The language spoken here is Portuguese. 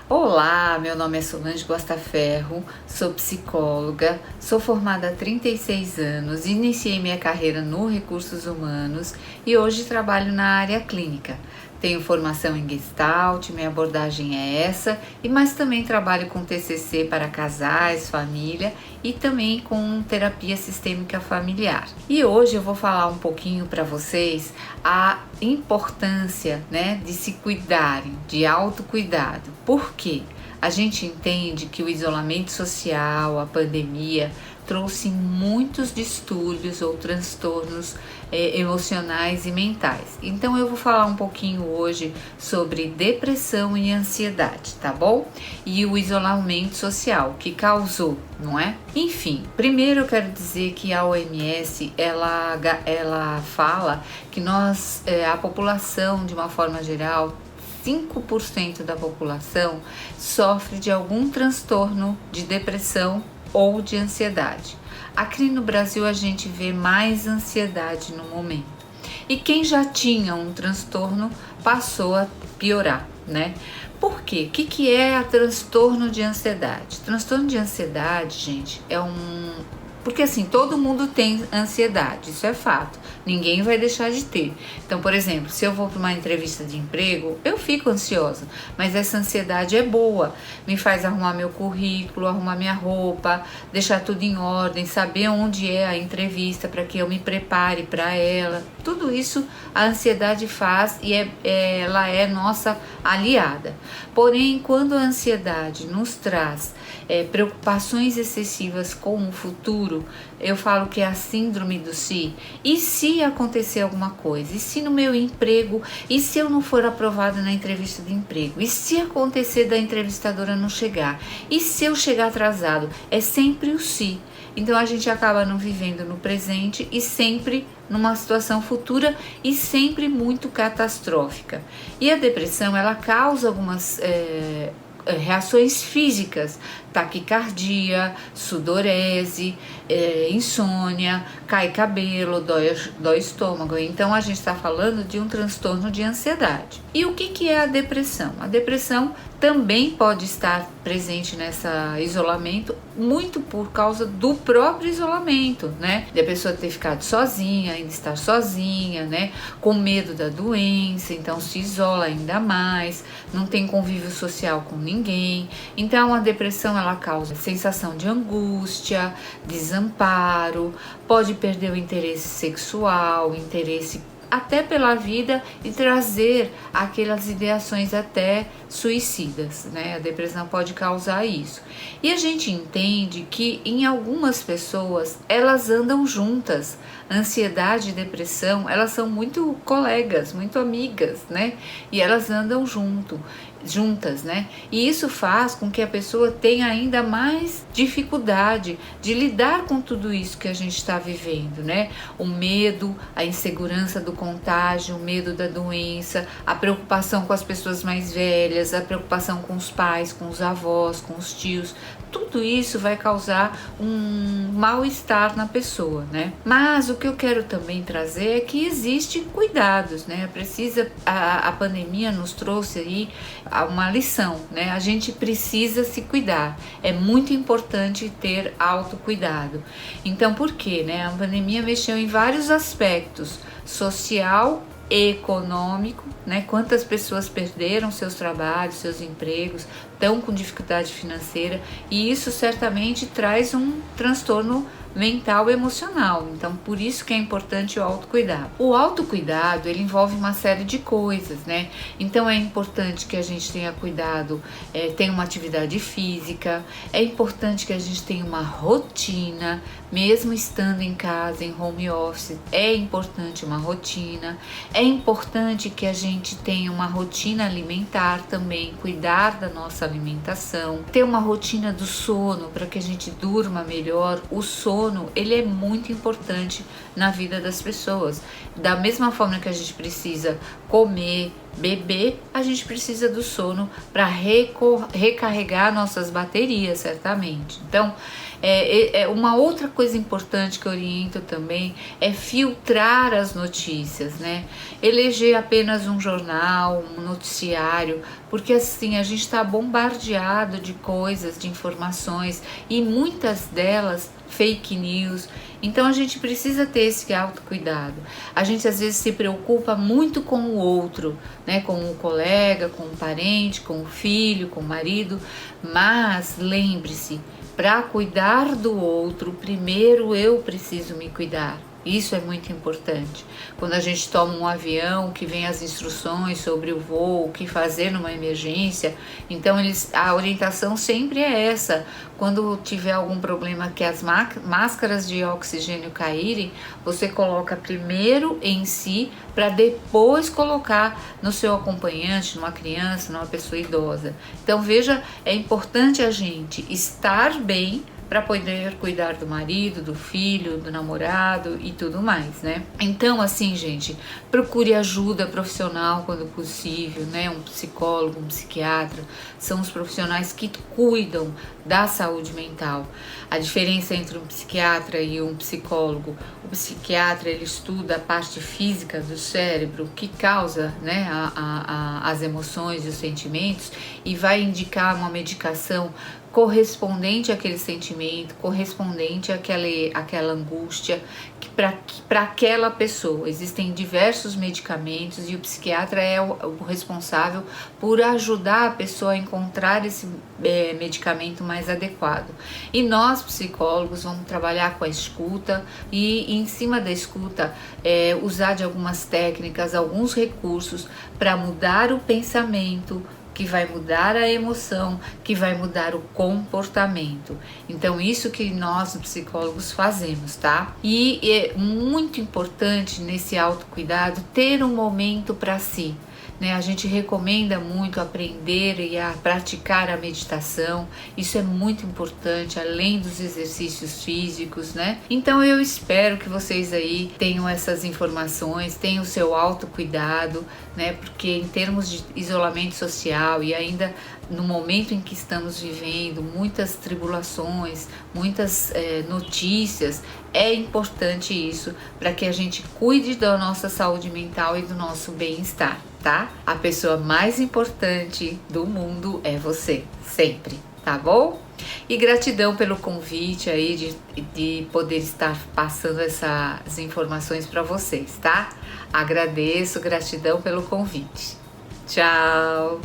Olá, meu nome é Solange Guastaferro, sou psicóloga, sou formada há 36 anos, iniciei minha carreira no Recursos Humanos e hoje trabalho na área clínica. Tenho formação em Gestalt, minha abordagem é essa, mas também trabalho com TCC para casais, família e também com terapia sistêmica familiar. E hoje eu vou falar um pouquinho para vocês a importância, de se cuidarem, de autocuidado. Por quê? A gente entende que o isolamento social, a pandemia, trouxe muitos distúrbios ou transtornos emocionais e mentais. Então eu vou falar um pouquinho hoje sobre depressão e ansiedade, tá bom? E o isolamento social que causou, não é? Enfim, primeiro eu quero dizer que a OMS, ela fala que a população de uma forma geral, 5% da população sofre de algum transtorno de depressão ou de ansiedade. Aqui no Brasil a gente vê mais ansiedade no momento. E quem já tinha um transtorno passou a piorar, Por quê? O que é transtorno de ansiedade? Transtorno de ansiedade, gente, porque assim, todo mundo tem ansiedade, isso é fato. Ninguém vai deixar de ter. Então, por exemplo, se eu vou para uma entrevista de emprego, eu fico ansiosa, mas essa ansiedade é boa. Me faz arrumar meu currículo, arrumar minha roupa, deixar tudo em ordem, saber onde é a entrevista para que eu me prepare para ela. Tudo isso a ansiedade faz e ela é nossa aliada. Porém, quando a ansiedade nos traz preocupações excessivas com o futuro, eu falo que é a síndrome do se. E se acontecer alguma coisa? E se no meu emprego? E se eu não for aprovada na entrevista de emprego? E se acontecer da entrevistadora não chegar? E se eu chegar atrasado? É sempre o se. Então a gente acaba não vivendo no presente e sempre numa situação futura e sempre muito catastrófica. E a depressão, ela causa algumas reações físicas, taquicardia, sudorese, insônia, cai cabelo, dói estômago. Então a gente está falando de um transtorno de ansiedade. E o que é a depressão? A depressão também pode estar presente nesse isolamento, muito por causa do próprio isolamento, De a pessoa ter ficado sozinha, ainda estar sozinha, Com medo da doença, então se isola ainda mais, não tem convívio social com ninguém. Então a depressão, ela causa sensação de angústia, desamparo, pode perder o interesse sexual, interesse até pela vida e trazer aquelas ideações até suicidas, A depressão pode causar isso. E a gente entende que em algumas pessoas elas andam juntas. Ansiedade e depressão, elas são muito colegas, muito amigas, E elas andam juntas, E isso faz com que a pessoa tenha ainda mais dificuldade de lidar com tudo isso que a gente está vivendo, O medo, a insegurança do contágio, o medo da doença, a preocupação com as pessoas mais velhas, a preocupação com os pais, com os avós, com os tios. Tudo isso vai causar um mal-estar na pessoa, Mas o que eu quero também trazer é que existem cuidados, A pandemia nos trouxe aí uma lição, A gente precisa se cuidar. É muito importante ter autocuidado. Então, por quê, A pandemia mexeu em vários aspectos: social, econômico, Quantas pessoas perderam seus trabalhos, seus empregos, estão com dificuldade financeira, e isso certamente traz um transtorno mental e emocional. Então, por isso que é importante o autocuidado. O autocuidado, ele envolve uma série de coisas, Então, é importante que a gente tenha cuidado, tenha uma atividade física, é importante que a gente tenha uma rotina, mesmo estando em casa, em home office, é importante uma rotina, é importante que a gente tenha uma rotina alimentar também, cuidar da nossa alimentação, ter uma rotina do sono para que a gente durma melhor. O sono, ele é muito importante na vida das pessoas. Da mesma forma que a gente precisa comer, beber, a gente precisa do sono para recarregar nossas baterias, certamente. Então, uma outra coisa importante que eu oriento também é filtrar as notícias, né? Eleger apenas um jornal, um noticiário, porque assim a gente está bombardeado de coisas, de informações e muitas delas fake news. Então a gente precisa ter esse autocuidado. A gente às vezes se preocupa muito com o outro, né? Com o colega, com o parente, com o filho, com o marido, mas lembre-se, para cuidar do outro, primeiro eu preciso me cuidar. Isso é muito importante. Quando a gente toma um avião, que vem as instruções sobre o voo, o que fazer numa emergência, então a orientação sempre é essa. Quando tiver algum problema que as máscaras de oxigênio caírem, você coloca primeiro em si, para depois colocar no seu acompanhante, numa criança, numa pessoa idosa. Então veja, é importante a gente estar bem, para poder cuidar do marido, do filho, do namorado e tudo mais, né? Então, assim, gente, procure ajuda profissional quando possível, né? Um psicólogo, um psiquiatra, são os profissionais que cuidam da saúde mental. A diferença entre um psiquiatra e um psicólogo: o psiquiatra, ele estuda a parte física do cérebro que causa, né, as emoções e os sentimentos, e vai indicar uma medicação correspondente àquele sentimento, correspondente àquela angústia, que para aquela pessoa. Existem diversos medicamentos e o psiquiatra é o responsável por ajudar a pessoa a encontrar esse medicamento mais adequado. E nós, psicólogos, vamos trabalhar com a escuta e em cima da escuta usar de algumas técnicas, alguns recursos para mudar o pensamento, que vai mudar a emoção, que vai mudar o comportamento. Então, isso que nós, psicólogos, fazemos, tá? E é muito importante nesse autocuidado ter um momento para si, né? A gente recomenda muito aprender e a praticar a meditação. Isso é muito importante, além dos exercícios físicos, né? Então eu espero que vocês aí tenham essas informações, tenham o seu autocuidado, né? Porque em termos de isolamento social e ainda no momento em que estamos vivendo, muitas tribulações, muitas notícias, é importante isso para que a gente cuide da nossa saúde mental e do nosso bem-estar, tá? A pessoa mais importante do mundo é você, sempre, tá bom? E gratidão pelo convite aí de poder estar passando essas informações para vocês, tá? Agradeço, gratidão pelo convite. Tchau!